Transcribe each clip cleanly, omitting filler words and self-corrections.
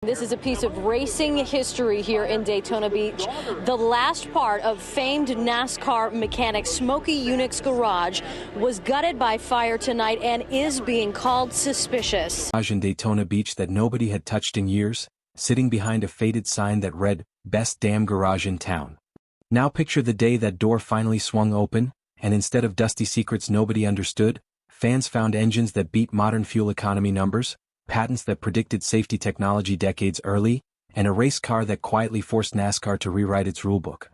This is a piece of racing history here in Daytona Beach. The last part of famed NASCAR mechanic Smokey Yunick's garage was gutted by fire tonight and is being called suspicious. In Daytona Beach that nobody had touched in years, sitting behind a faded sign that read, "Best damn garage in town." Now picture the day that door finally swung open, and instead of dusty secrets nobody understood, fans found engines that beat modern fuel economy numbers, patents that predicted safety technology decades early, and a race car that quietly forced NASCAR to rewrite its rulebook.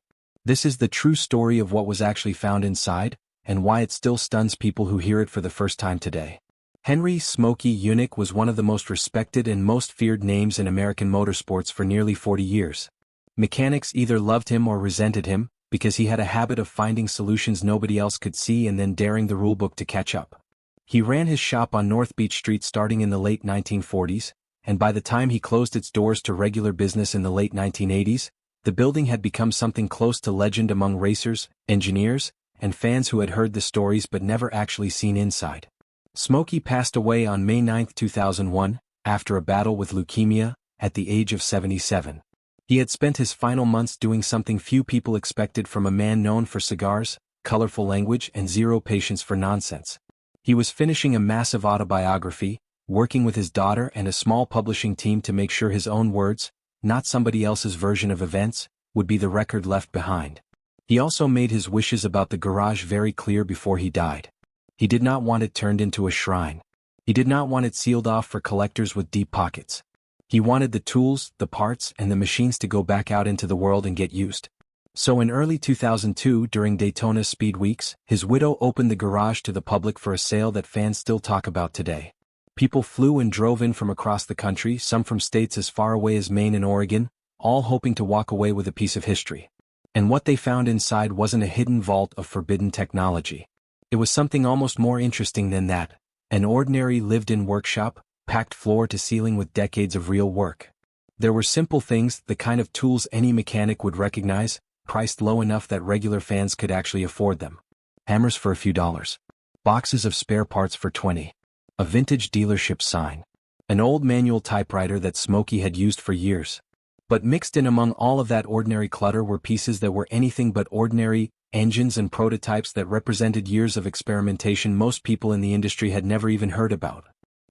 This is the true story of what was actually found inside, and why it still stuns people who hear it for the first time today. Henry "Smokey" Yunick was one of the most respected and most feared names in American motorsports for nearly 40 years. Mechanics either loved him or resented him, because he had a habit of finding solutions nobody else could see and then daring the rulebook to catch up. He ran his shop on North Beach Street starting in the late 1940s, and by the time he closed its doors to regular business in the late 1980s, the building had become something close to legend among racers, engineers, and fans who had heard the stories but never actually seen inside. Smokey passed away on May 9, 2001, after a battle with leukemia, at the age of 77. He had spent his final months doing something few people expected from a man known for cigars, colorful language, and zero patience for nonsense. He was finishing a massive autobiography, working with his daughter and a small publishing team to make sure his own words, not somebody else's version of events, would be the record left behind. He also made his wishes about the garage very clear before he died. He did not want it turned into a shrine. He did not want it sealed off for collectors with deep pockets. He wanted the tools, the parts, and the machines to go back out into the world and get used. So in early 2002, during Daytona Speed Weeks, his widow opened the garage to the public for a sale that fans still talk about today. People flew and drove in from across the country, some from states as far away as Maine and Oregon, all hoping to walk away with a piece of history. And what they found inside wasn't a hidden vault of forbidden technology. It was something almost more interesting than that, an ordinary lived-in workshop, packed floor to ceiling with decades of real work. There were simple things, the kind of tools any mechanic would recognize, priced low enough that regular fans could actually afford them. Hammers for a few dollars. Boxes of spare parts for 20. A vintage dealership sign. An old manual typewriter that Smokey had used for years. But mixed in among all of that ordinary clutter were pieces that were anything but ordinary, engines and prototypes that represented years of experimentation most people in the industry had never even heard about.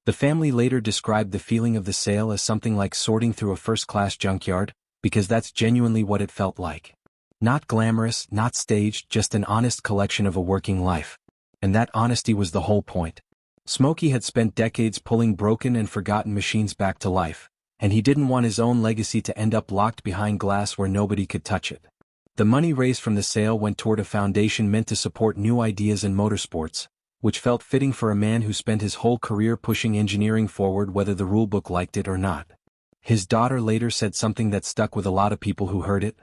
The family later described the feeling of the sale as something like sorting through a first-class junkyard, because that's genuinely what it felt like. Not glamorous, not staged, just an honest collection of a working life. And that honesty was the whole point. Smokey had spent decades pulling broken and forgotten machines back to life, and he didn't want his own legacy to end up locked behind glass where nobody could touch it. The money raised from the sale went toward a foundation meant to support new ideas in motorsports, which felt fitting for a man who spent his whole career pushing engineering forward whether the rulebook liked it or not. His daughter later said something that stuck with a lot of people who heard it.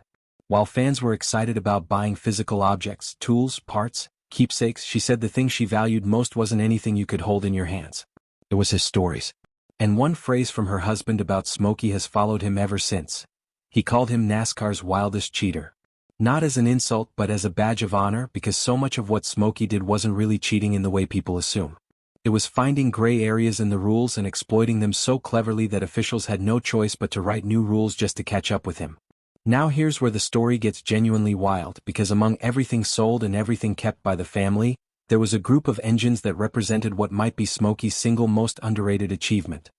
While fans were excited about buying physical objects, tools, parts, keepsakes, she said the thing she valued most wasn't anything you could hold in your hands. It was his stories. And one phrase from her husband about Smokey has followed him ever since. He called him NASCAR's wildest cheater. Not as an insult but as a badge of honor, because so much of what Smokey did wasn't really cheating in the way people assume. It was finding gray areas in the rules and exploiting them so cleverly that officials had no choice but to write new rules just to catch up with him. Now here's where the story gets genuinely wild, because among everything sold and everything kept by the family, there was a group of engines that represented what might be Smokey's single most underrated achievement: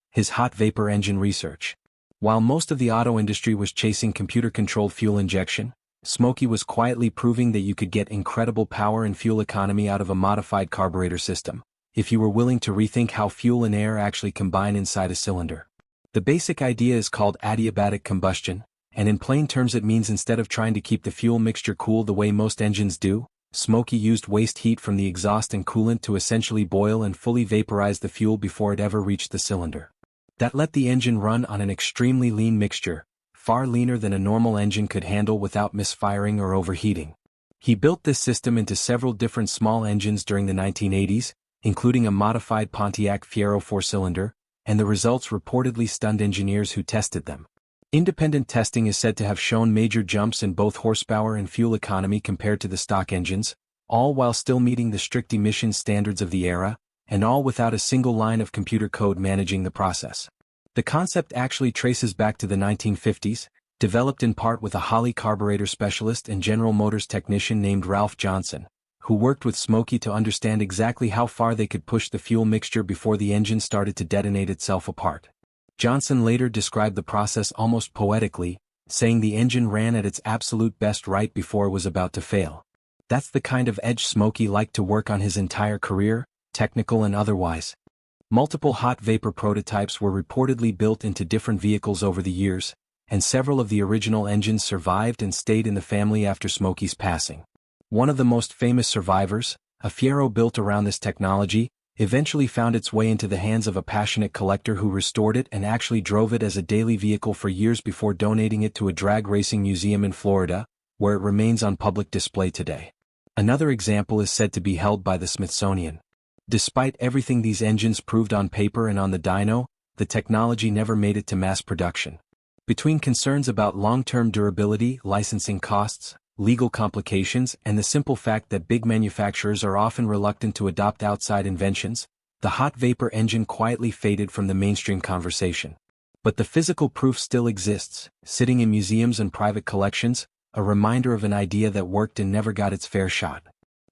his hot vapor engine research. While most of the auto industry was chasing computer-controlled fuel injection, Smokey was quietly proving that you could get incredible power and fuel economy out of a modified carburetor system, if you were willing to rethink how fuel and air actually combine inside a cylinder. The basic idea is called adiabatic combustion, and in plain terms it means instead of trying to keep the fuel mixture cool the way most engines do, Smokey used waste heat from the exhaust and coolant to essentially boil and fully vaporize the fuel before it ever reached the cylinder. That let the engine run on an extremely lean mixture, far leaner than a normal engine could handle without misfiring or overheating. He built this system into several different small engines during the 1980s, including a modified Pontiac Fiero 4-cylinder, and the results reportedly stunned engineers who tested them. Independent testing is said to have shown major jumps in both horsepower and fuel economy compared to the stock engines, all while still meeting the strict emissions standards of the era, and all without a single line of computer code managing the process. The concept actually traces back to the 1950s, developed in part with a Holley carburetor specialist and General Motors technician named Ralph Johnson, who worked with Smokey to understand exactly how far they could push the fuel mixture before the engine started to detonate itself apart. Johnson later described the process almost poetically, saying the engine ran at its absolute best right before it was about to fail. That's the kind of edge Smokey liked to work on his entire career, technical and otherwise. Multiple hot vapor prototypes were reportedly built into different vehicles over the years, and several of the original engines survived and stayed in the family after Smokey's passing. One of the most famous survivors, a Fiero built around this technology, eventually found its way into the hands of a passionate collector who restored it and actually drove it as a daily vehicle for years before donating it to a drag racing museum in Florida, where it remains on public display today. Another example is said to be held by the Smithsonian. Despite everything these engines proved on paper and on the dyno, the technology never made it to mass production. Between concerns about long-term durability, licensing costs, legal complications, and the simple fact that big manufacturers are often reluctant to adopt outside inventions, the hot vapor engine quietly faded from the mainstream conversation. But the physical proof still exists, sitting in museums and private collections, a reminder of an idea that worked and never got its fair shot.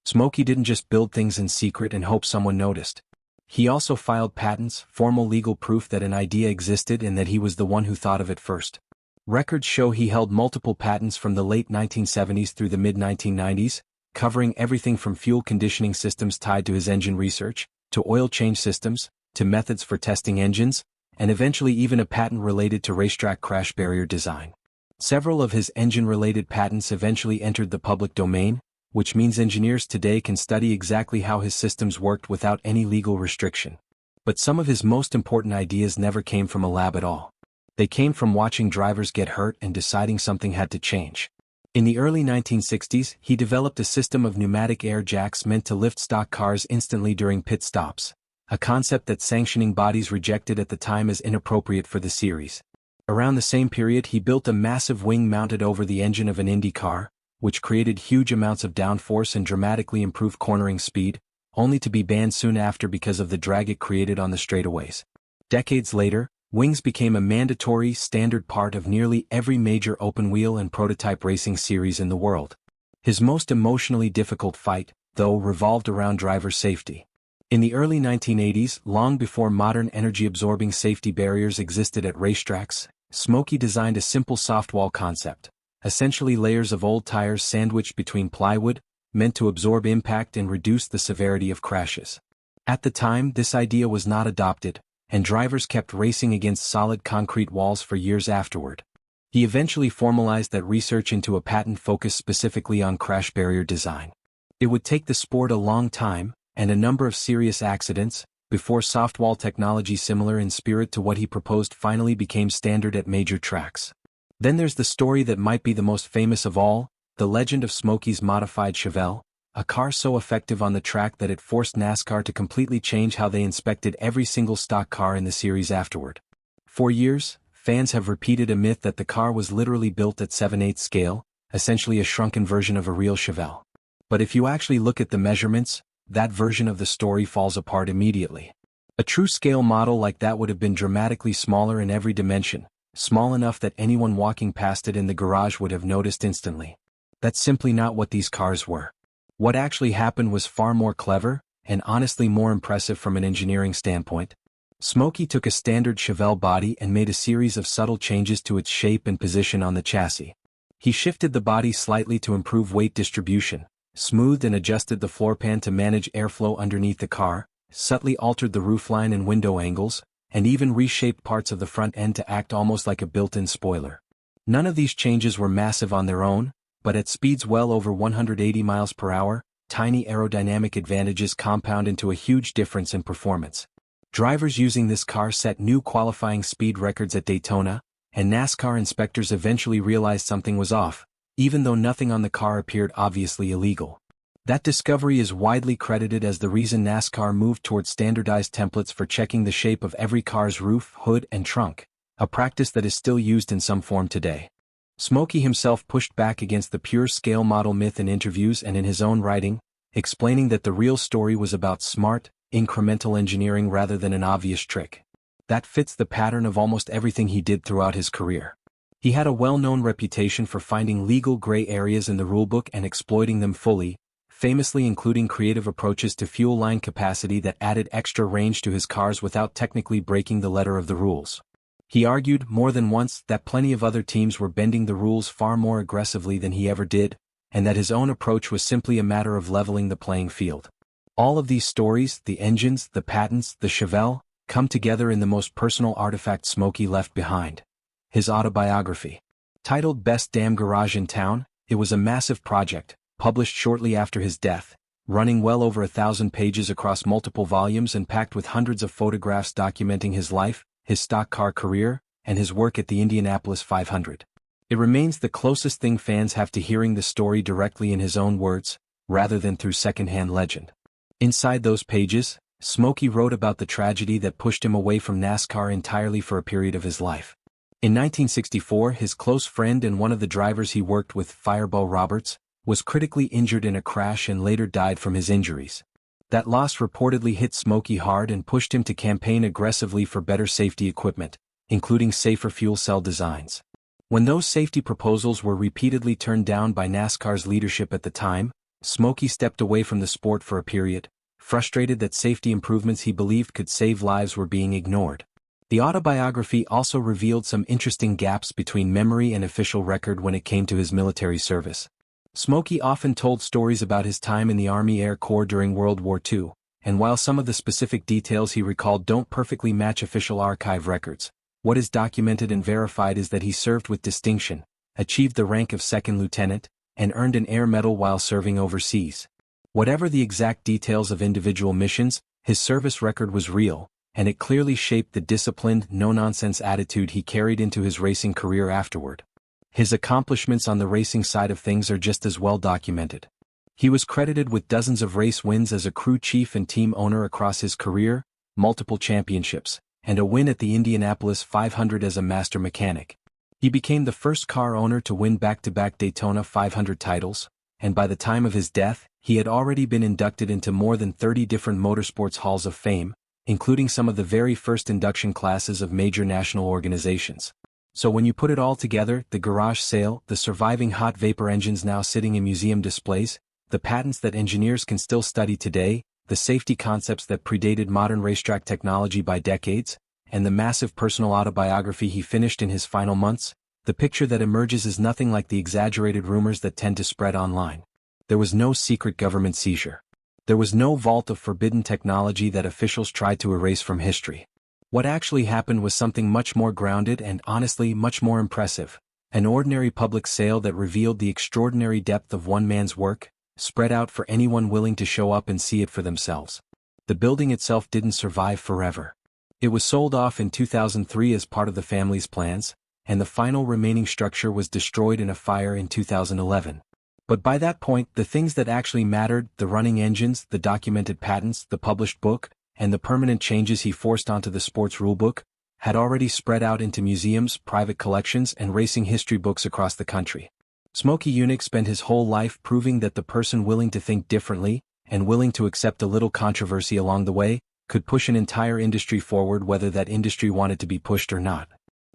Smokey didn't just build things in secret and hope someone noticed. He also filed patents, formal legal proof that an idea existed and that he was the one who thought of it first. Records show he held multiple patents from the late 1970s through the mid-1990s, covering everything from fuel conditioning systems tied to his engine research, to oil change systems, to methods for testing engines, and eventually even a patent related to racetrack crash barrier design. Several of his engine-related patents eventually entered the public domain, which means engineers today can study exactly how his systems worked without any legal restriction. But some of his most important ideas never came from a lab at all. They came from watching drivers get hurt and deciding something had to change. In the early 1960s, he developed a system of pneumatic air jacks meant to lift stock cars instantly during pit stops, a concept that sanctioning bodies rejected at the time as inappropriate for the series. Around the same period, he built a massive wing mounted over the engine of an Indy car, which created huge amounts of downforce and dramatically improved cornering speed, only to be banned soon after because of the drag it created on the straightaways. Decades later, wings became a mandatory, standard part of nearly every major open-wheel and prototype racing series in the world. His most emotionally difficult fight, though, revolved around driver safety. In the early 1980s, long before modern energy-absorbing safety barriers existed at racetracks, Smokey designed a simple softwall concept, essentially layers of old tires sandwiched between plywood, meant to absorb impact and reduce the severity of crashes. At the time, this idea was not adopted, and drivers kept racing against solid concrete walls for years afterward. He eventually formalized that research into a patent focused specifically on crash barrier design. It would take the sport a long time, and a number of serious accidents, before softwall technology similar in spirit to what he proposed finally became standard at major tracks. Then there's the story that might be the most famous of all, the legend of Smokey's modified Chevelle, a car so effective on the track that it forced NASCAR to completely change how they inspected every single stock car in the series afterward. For years, fans have repeated a myth that the car was literally built at 7/8 scale, essentially a shrunken version of a real Chevelle. But if you actually look at the measurements, that version of the story falls apart immediately. A true scale model like that would have been dramatically smaller in every dimension, small enough that anyone walking past it in the garage would have noticed instantly. That's simply not what these cars were. What actually happened was far more clever, and honestly more impressive from an engineering standpoint. Smokey took a standard Chevelle body and made a series of subtle changes to its shape and position on the chassis. He shifted the body slightly to improve weight distribution, smoothed and adjusted the floor pan to manage airflow underneath the car, subtly altered the roofline and window angles, and even reshaped parts of the front end to act almost like a built-in spoiler. None of these changes were massive on their own, but at speeds well over 180 miles per hour, tiny aerodynamic advantages compound into a huge difference in performance. Drivers using this car set new qualifying speed records at Daytona, and NASCAR inspectors eventually realized something was off, even though nothing on the car appeared obviously illegal. That discovery is widely credited as the reason NASCAR moved towards standardized templates for checking the shape of every car's roof, hood, and trunk, a practice that is still used in some form today. Smokey himself pushed back against the pure scale model myth in interviews and in his own writing, explaining that the real story was about smart, incremental engineering rather than an obvious trick. That fits the pattern of almost everything he did throughout his career. He had a well-known reputation for finding legal gray areas in the rulebook and exploiting them fully, famously including creative approaches to fuel line capacity that added extra range to his cars without technically breaking the letter of the rules. He argued more than once that plenty of other teams were bending the rules far more aggressively than he ever did, and that his own approach was simply a matter of leveling the playing field. All of these stories, the engines, the patents, the Chevelle, come together in the most personal artifact Smokey left behind: his autobiography. Titled Best Damn Garage in Town, it was a massive project, published shortly after his death, running well over 1,000 pages across multiple volumes and packed with hundreds of photographs documenting his life, his stock car career, and his work at the Indianapolis 500. It remains the closest thing fans have to hearing the story directly in his own words, rather than through secondhand legend. Inside those pages, Smokey wrote about the tragedy that pushed him away from NASCAR entirely for a period of his life. In 1964, his close friend and one of the drivers he worked with, Fireball Roberts, was critically injured in a crash and later died from his injuries. That loss reportedly hit Smokey hard and pushed him to campaign aggressively for better safety equipment, including safer fuel cell designs. When those safety proposals were repeatedly turned down by NASCAR's leadership at the time, Smokey stepped away from the sport for a period, frustrated that safety improvements he believed could save lives were being ignored. The autobiography also revealed some interesting gaps between memory and official record when it came to his military service. Smokey often told stories about his time in the Army Air Corps during World War II, and while some of the specific details he recalled don't perfectly match official archive records, what is documented and verified is that he served with distinction, achieved the rank of second lieutenant, and earned an Air Medal while serving overseas. Whatever the exact details of individual missions, his service record was real, and it clearly shaped the disciplined, no-nonsense attitude he carried into his racing career afterward. His accomplishments on the racing side of things are just as well documented. He was credited with dozens of race wins as a crew chief and team owner across his career, multiple championships, and a win at the Indianapolis 500 as a master mechanic. He became the first car owner to win back-to-back Daytona 500 titles, and by the time of his death, he had already been inducted into more than 30 different motorsports halls of fame, including some of the very first induction classes of major national organizations. So when you put it all together, the garage sale, the surviving hot vapor engines now sitting in museum displays, the patents that engineers can still study today, the safety concepts that predated modern racetrack technology by decades, and the massive personal autobiography he finished in his final months, the picture that emerges is nothing like the exaggerated rumors that tend to spread online. There was no secret government seizure. There was no vault of forbidden technology that officials tried to erase from history. What actually happened was something much more grounded and honestly much more impressive. An ordinary public sale that revealed the extraordinary depth of one man's work, spread out for anyone willing to show up and see it for themselves. The building itself didn't survive forever. It was sold off in 2003 as part of the family's plans, and the final remaining structure was destroyed in a fire in 2011. But by that point, the things that actually mattered, the running engines, the documented patents, the published book, and the permanent changes he forced onto the sports rulebook, had already spread out into museums, private collections, and racing history books across the country. Smokey Yunick spent his whole life proving that the person willing to think differently, and willing to accept a little controversy along the way, could push an entire industry forward whether that industry wanted to be pushed or not.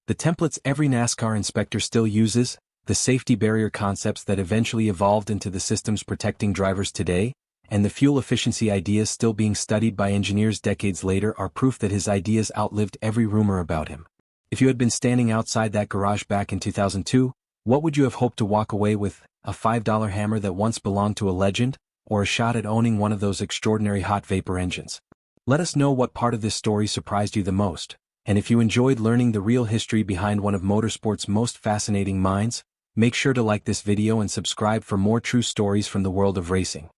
The templates every NASCAR inspector still uses, the safety barrier concepts that eventually evolved into the systems protecting drivers today, and the fuel efficiency ideas still being studied by engineers decades later are proof that his ideas outlived every rumor about him. If you had been standing outside that garage back in 2002, what would you have hoped to walk away with? A $5 hammer that once belonged to a legend, or a shot at owning one of those extraordinary hot vapor engines? Let us know what part of this story surprised you the most, and if you enjoyed learning the real history behind one of motorsports' most fascinating minds, make sure to like this video and subscribe for more true stories from the world of racing.